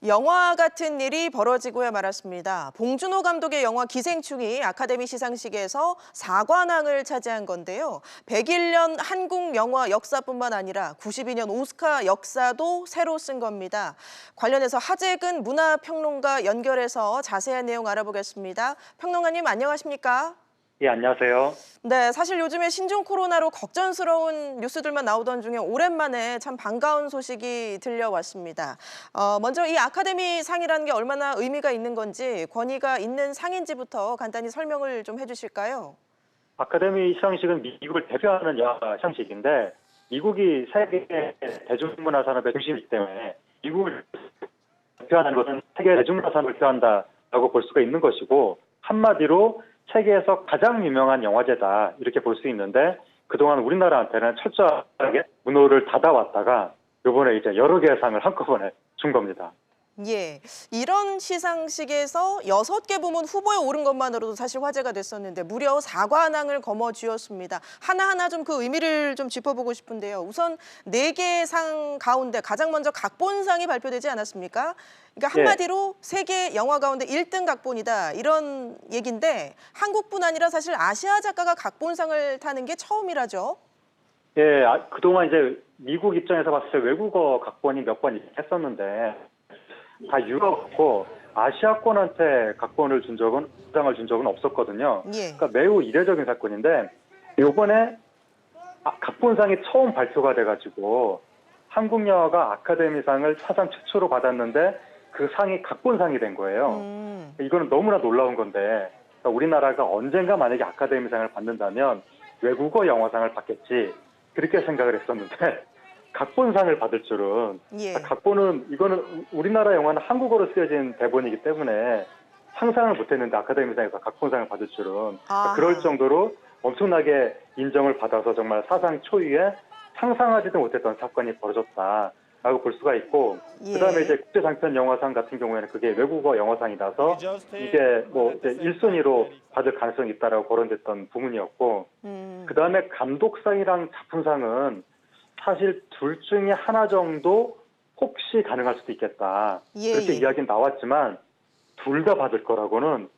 영화 같은 일이 벌어지고야 말았습니다. 봉준호 감독의 영화 기생충이 아카데미 시상식에서 사관왕을 차지한 건데요. 101년 한국 영화 역사뿐만 아니라 92년 오스카 역사도 새로 쓴 겁니다. 관련해서 하재근 문화평론가 연결해서 자세한 내용 알아보겠습니다. 평론가님 안녕하십니까? 예, 안녕하세요. 네, 사실 요즘에 신종 코로나로 걱정스러운 뉴스들만 나오던 중에 오랜만에 참 반가운 소식이 들려왔습니다. 먼저 이 아카데미 상이라는 게 얼마나 의미가 있는 건지, 권위가 있는 상인지부터 간단히 설명을 좀 해주실까요? 아카데미 시상식은 미국을 대표하는 영화 시상식인데 미국이 세계 대중문화 산업의 중심이기 때문에 미국을 대표하는 것은 세계 대중문화 산업을 대표한다라고 볼 수가 있는 것이고 한마디로 세계에서 가장 유명한 영화제다 이렇게 볼 수 있는데 그동안 우리나라한테는 철저하게 문호를 닫아왔다가 이번에 이제 여러 개의 상을 한꺼번에 준 겁니다. 예, 이런 시상식에서 6개 부문 후보에 오른 것만으로도 사실 화제가 됐었는데 무려 4관왕을 거머쥐었습니다. 하나하나 좀 그 의미를 좀 짚어보고 싶은데요. 우선 4개의 상 가운데 가장 먼저 각본상이 발표되지 않았습니까? 그러니까 한마디로 세계 영화 가운데 1등 각본이다 이런 얘기인데 한국뿐 아니라 사실 아시아 작가가 각본상을 타는 게 처음이라죠. 예, 그동안 이제 미국 입장에서 봤을 때 외국어 각본이 몇 번 했었는데 다 유럽고 아시아권한테 각본을 준 적은 상을 준 적은 없었거든요. 예. 그러니까 매우 이례적인 사건인데 이번에 각본상이 처음 발표가 돼가지고 한국 영화가 아카데미상을 사상 최초로 받았는데 그 상이 각본상이 된 거예요. 이거는 너무나 놀라운 건데 그러니까 우리나라가 언젠가 만약에 아카데미상을 받는다면 외국어 영화상을 받겠지 그렇게 생각을 했었는데 각본상을 받을 줄은 예. 각본은 이거는 우리나라 영화는 한국어로 쓰여진 대본이기 때문에 상상을 못했는데 아카데미상에서 각본상을 받을 줄은 그럴 정도로 엄청나게 인정을 받아서 정말 사상 초유의 상상하지도 못했던 사건이 벌어졌다라고 볼 수가 있고 그다음에 이제 국제장편 영화상 같은 경우에는 그게 외국어 영화상이라서 이게 뭐 이제 1순위로 받을 가능성이 있다라고 거론됐던 부분이었고 그다음에 감독상이랑 작품상은 사실 둘 중에 하나 정도 혹시 가능할 수도 있겠다. 그렇게 이야기는 나왔지만 둘 다 받을 거라고는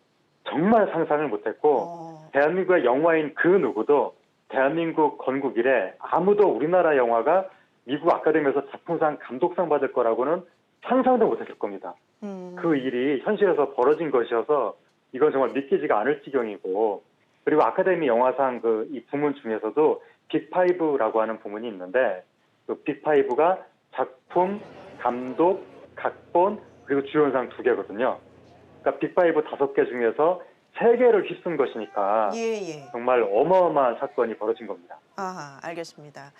정말 상상을 못했고 대한민국의 영화인 그 누구도 대한민국 건국 이래 아무도 우리나라 영화가 미국 아카데미에서 작품상, 감독상 받을 거라고는 상상도 못했을 겁니다. 그 일이 현실에서 벌어진 것이어서 이건 정말 믿기지가 않을 지경이고 그리고 아카데미 영화상 이 부문 중에서도 빅5라고 하는 부문이 있는데 그 빅5가 작품, 감독, 각본, 그리고 주연상 2개거든요. 그러니까 빅5 5개 중에서 3개를 휩쓴 것이니까 정말 어마어마한 사건이 벌어진 겁니다. 아, 알겠습니다.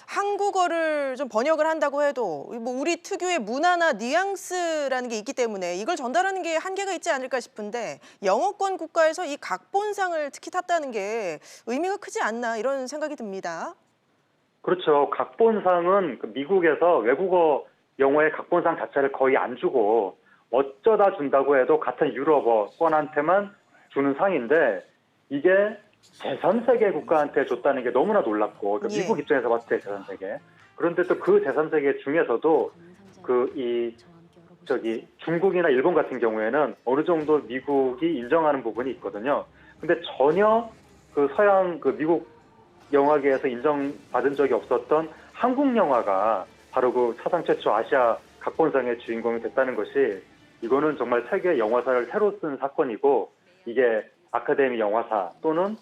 한국어를 좀 번역을 한다고 해도 뭐 우리 특유의 문화나 뉘앙스라는 게 있기 때문에 이걸 전달하는 게 한계가 있지 않을까 싶은데 영어권 국가에서 이 각본상을 특히 탔다는 게 의미가 크지 않나 이런 생각이 듭니다. 그렇죠. 각본상은 미국에서 외국어 영어의 각본상 자체를 거의 안 주고 어쩌다 준다고 해도 같은 유럽어권한테만 주는 상인데 이게 제3세계 국가한테 줬다는 게 너무나 놀랍고 그러니까 미국 입장에서 봤을 때 제3세계 그런데 또 그 제3세계 중에서도 중국이나 일본 같은 경우에는 어느 정도 미국이 인정하는 부분이 있거든요. 근데 전혀 서양 미국 영화계에서 인정받은 적이 없었던 한국 영화가 바로 그 사상 최초 아시아 각본상의 주인공이 됐다는 것이 이거는 정말 세계 영화사를 새로 쓴 사건이고 이게 아카데미 영화사 또는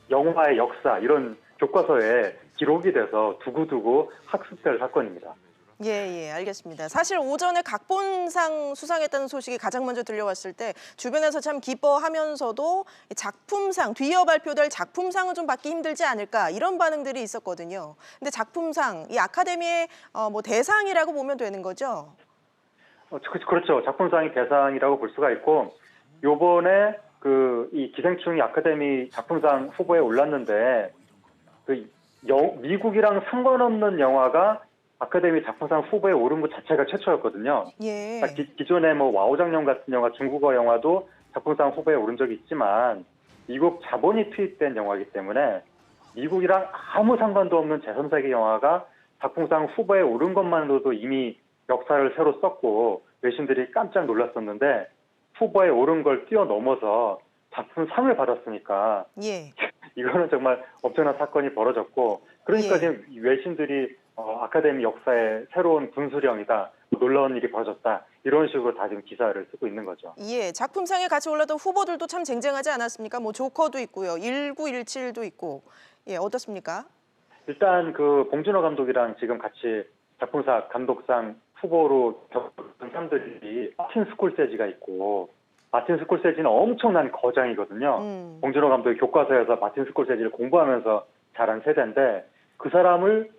영화의 역사 이런 교과서에 기록이 돼서 두고두고 학습될 사건입니다. 예, 알겠습니다. 사실 오전에 각본상 수상했다는 소식이 가장 먼저 들려왔을 때 주변에서 참 기뻐하면서도 작품상, 뒤이어 발표될 작품상은 좀 받기 힘들지 않을까 이런 반응들이 있었거든요. 근데 작품상, 이 아카데미의 대상이라고 보면 되는 거죠? 그렇죠. 작품상이 대상이라고 볼 수가 있고 요번에 이 기생충이 아카데미 작품상 후보에 올랐는데 미국이랑 상관없는 영화가 아카데미 작품상 후보에 오른 것 자체가 최초였거든요. 그러니까 기존에 와우장룡 같은 영화, 중국어 영화도 작품상 후보에 오른 적이 있지만 미국 자본이 투입된 영화이기 때문에 미국이랑 아무 상관도 없는 제3세계 영화가 작품상 후보에 오른 것만으로도 이미 역사를 새로 썼고 외신들이 깜짝 놀랐었는데 후보에 오른 걸 뛰어넘어서 작품 상을 받았으니까 예. 이거는 정말 엄청난 사건이 벌어졌고 그러니까 예. 지금 외신들이 아카데미 역사의 새로운 분수령이다. 놀라운 일이 벌어졌다. 이런 식으로 다 지금 기사를 쓰고 있는 거죠. 예, 작품상에 같이 올랐던 후보들도 참 쟁쟁하지 않았습니까? 뭐 조커도 있고요. 1917도 있고. 예, 어떻습니까? 일단 그 봉준호 감독이랑 지금 같이 작품사 감독상 후보로 겪은 사람들이 마틴 스콜세지가 있고 마틴 스콜세지는 엄청난 거장이거든요. 봉준호 감독이 교과서에서 마틴 스콜세지를 공부하면서 자란 세대인데 그 사람을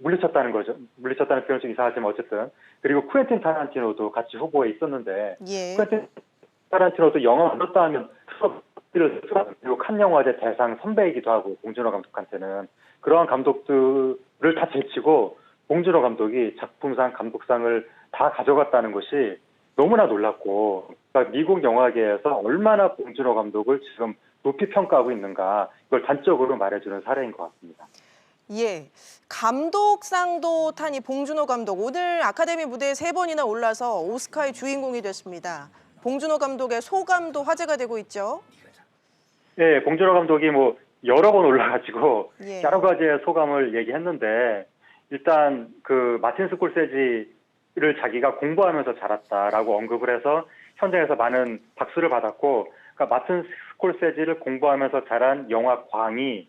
물리쳤다는 거죠. 물리쳤다는 표현이 좀 이상하지만 어쨌든 그리고 쿠엔틴 타란티노도 같이 후보에 있었는데 예. 쿠엔틴 타란티노도 영화 만들었다 하면 그리고 칸 영화제 대상 선배이기도 하고 봉준호 감독한테는 그러한 감독들을 다 제치고 봉준호 감독이 작품상 감독상을 다 가져갔다는 것이 너무나 놀랐고 그러니까 미국 영화계에서 얼마나 봉준호 감독을 지금 높이 평가하고 있는가 이걸 단적으로 말해주는 사례인 것 같습니다. 예, 감독상도 탄 이 봉준호 감독 오늘 아카데미 무대에 3번이나 올라서 오스카의 주인공이 됐습니다. 봉준호 감독의 소감도 화제가 되고 있죠. 네, 봉준호 감독이 뭐 여러 번 올라가지고 예. 여러 가지의 소감을 얘기했는데 일단 그 마틴 스콜세지를 자기가 공부하면서 자랐다라고 언급을 해서 현장에서 많은 박수를 받았고 그러니까 마틴 스콜세지를 공부하면서 자란 영화광이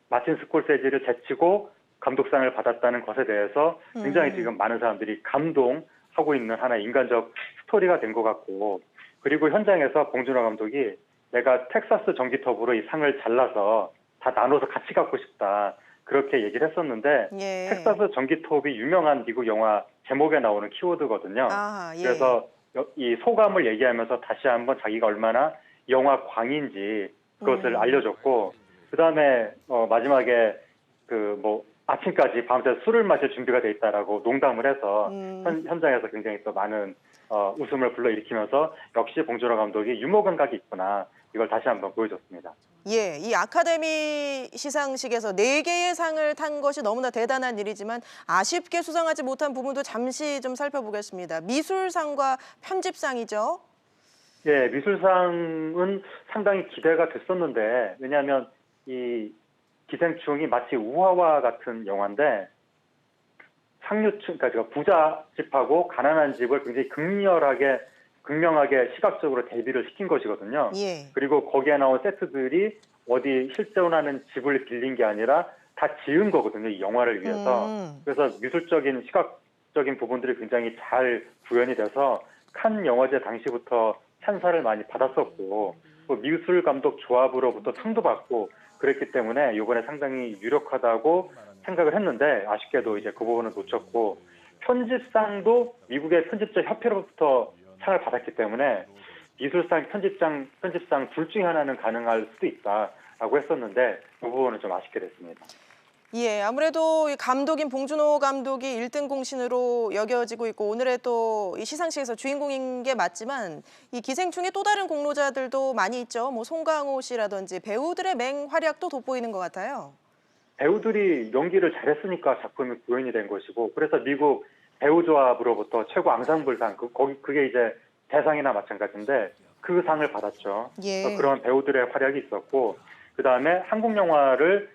마틴 스콜세지를 제치고 감독상을 받았다는 것에 대해서 굉장히 지금 많은 사람들이 감동하고 있는 하나의 인간적 스토리가 된 것 같고 그리고 현장에서 봉준호 감독이 내가 텍사스 전기톱으로 이 상을 잘라서 다 나눠서 같이 갖고 싶다. 그렇게 얘기를 했었는데 예. 텍사스 전기톱이 유명한 미국 영화 제목에 나오는 키워드거든요. 아, 예. 그래서 이 소감을 얘기하면서 다시 한번 자기가 얼마나 영화광인지 그것을 알려줬고 그다음에 마지막에 그 뭐 아침까지 밤새 술을 마실 준비가 돼 있다라고 농담을 해서 현장에서 굉장히 또 많은 웃음을 불러일으키면서 역시 봉준호 감독이 유머 감각이 있구나 이걸 다시 한번 보여줬습니다. 예, 이 아카데미 시상식에서 4개의 상을 탄 것이 너무나 대단한 일이지만 아쉽게 수상하지 못한 부분도 잠시 좀 살펴보겠습니다. 미술상과 편집상이죠. 예, 미술상은 상당히 기대가 됐었는데 왜냐하면 이 기생충이 마치 우화와 같은 영화인데 상류층, 그러니까 부자 집하고 가난한 집을 굉장히 극명하게 시각적으로 대비를 시킨 것이거든요. 예. 그리고 거기에 나온 세트들이 어디 실제로 나는 집을 빌린 게 아니라 다 지은 거거든요. 이 영화를 위해서. 그래서 미술적인 시각적인 부분들이 굉장히 잘 구현이 돼서 칸 영화제 당시부터 찬사를 많이 받았었고 또 미술 감독 조합으로부터 상도 받고 그랬기 때문에 이번에 상당히 유력하다고 생각을 했는데 아쉽게도 이제 그 부분은 놓쳤고 편집상도 미국의 편집자 협회로부터 상을 받았기 때문에 미술상, 편집상 둘 중에 하나는 가능할 수도 있다라고 했었는데 그 부분은 좀 아쉽게 됐습니다. 예, 아무래도 이 감독인 봉준호 감독이 1등 공신으로 여겨지고 있고 오늘의 또 이 시상식에서 주인공인 게 맞지만 이 기생충의 또 다른 공로자들도 많이 있죠. 뭐 송강호 씨라든지 배우들의 맹활약도 돋보이는 것 같아요. 배우들이 연기를 잘했으니까 작품이 구현이 된 것이고 그래서 미국 배우조합으로부터 최고 앙상블상 그게 이제 대상이나 마찬가지인데 그 상을 받았죠. 예. 그런 배우들의 활약이 있었고 그 다음에 한국 영화를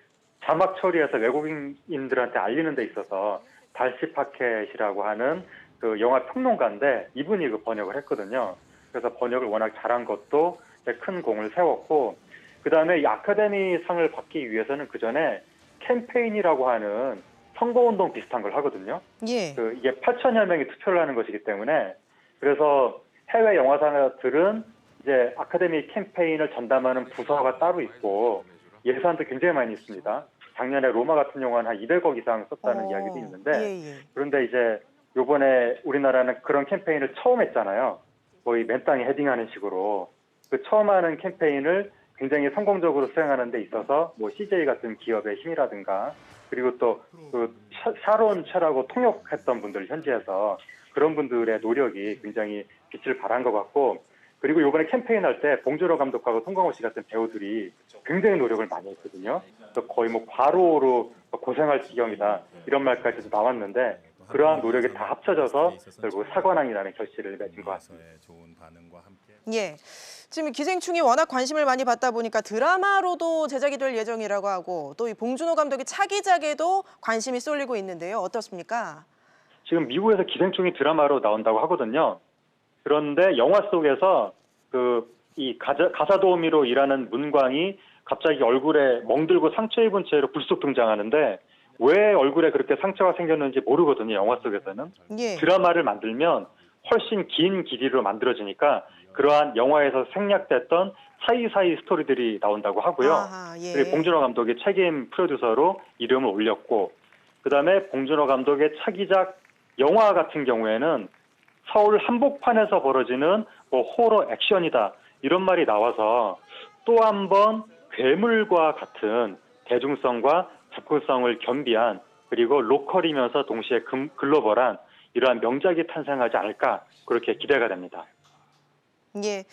자막 처리해서 외국인들한테 알리는 데 있어서 달시 파켓이라고 하는 그 영화 평론가인데 이분이 그 번역을 했거든요. 그래서 번역을 워낙 잘한 것도 큰 공을 세웠고 그 다음에 이 아카데미 상을 받기 위해서는 그 전에 캠페인이라고 하는 선거운동 비슷한 걸 하거든요. 예. 이게 8천여 명이 투표를 하는 것이기 때문에 그래서 해외 영화사들은 이제 아카데미 캠페인을 전담하는 부서가 따로 있고 예산도 굉장히 많이 있습니다. 작년에 로마 같은 영화는 한 200억 이상 썼다는 이야기도 있는데 예. 그런데 이제 요번에 우리나라는 그런 캠페인을 처음 했잖아요. 거의 맨 땅에 헤딩하는 식으로 그 처음 하는 캠페인을 굉장히 성공적으로 수행하는 데 있어서 뭐 CJ 같은 기업의 힘이라든가 그리고 또 그 샤론 최라고 통역했던 분들 현지에서 그런 분들의 노력이 굉장히 빛을 발한 것 같고 그리고 이번에 캠페인 할 때 봉준호 감독하고 송강호 씨 같은 배우들이 굉장히 노력을 많이 했거든요. 그래서 거의 뭐 과로로 고생할 지경이다 이런 말까지도 나왔는데 그러한 노력이 다 합쳐져서 결국 사관왕이라는 결실을 맺은 것 같습니다. 예. 지금 기생충이 워낙 관심을 많이 받다 보니까 드라마로도 제작이 될 예정이라고 하고 또 이 봉준호 감독의 차기작에도 관심이 쏠리고 있는데요. 어떻습니까? 지금 미국에서 기생충이 드라마로 나온다고 하거든요. 그런데 영화 속에서 이 가사도우미로 일하는 문광이 갑자기 얼굴에 멍들고 상처 입은 채로 불쑥 등장하는데 왜 얼굴에 그렇게 상처가 생겼는지 모르거든요. 영화 속에서는. 예. 드라마를 만들면 훨씬 긴 길이로 만들어지니까 그러한 영화에서 생략됐던 사이사이 스토리들이 나온다고 하고요. 아하, 예. 그리고 봉준호 감독이 책임 프로듀서로 이름을 올렸고 그다음에 봉준호 감독의 차기작 영화 같은 경우에는 서울 한복판에서 벌어지는 호러 액션이다 이런 말이 나와서 또 한 번 괴물과 같은 대중성과 접근성을 겸비한 그리고 로컬이면서 동시에 글로벌한 이러한 명작이 탄생하지 않을까 그렇게 기대가 됩니다. 예,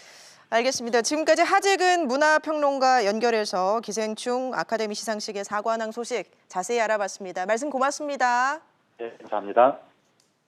알겠습니다. 지금까지 하재근 문화평론가 연결해서 기생충 아카데미 시상식의 사관왕 소식 자세히 알아봤습니다. 말씀 고맙습니다. 네, 감사합니다.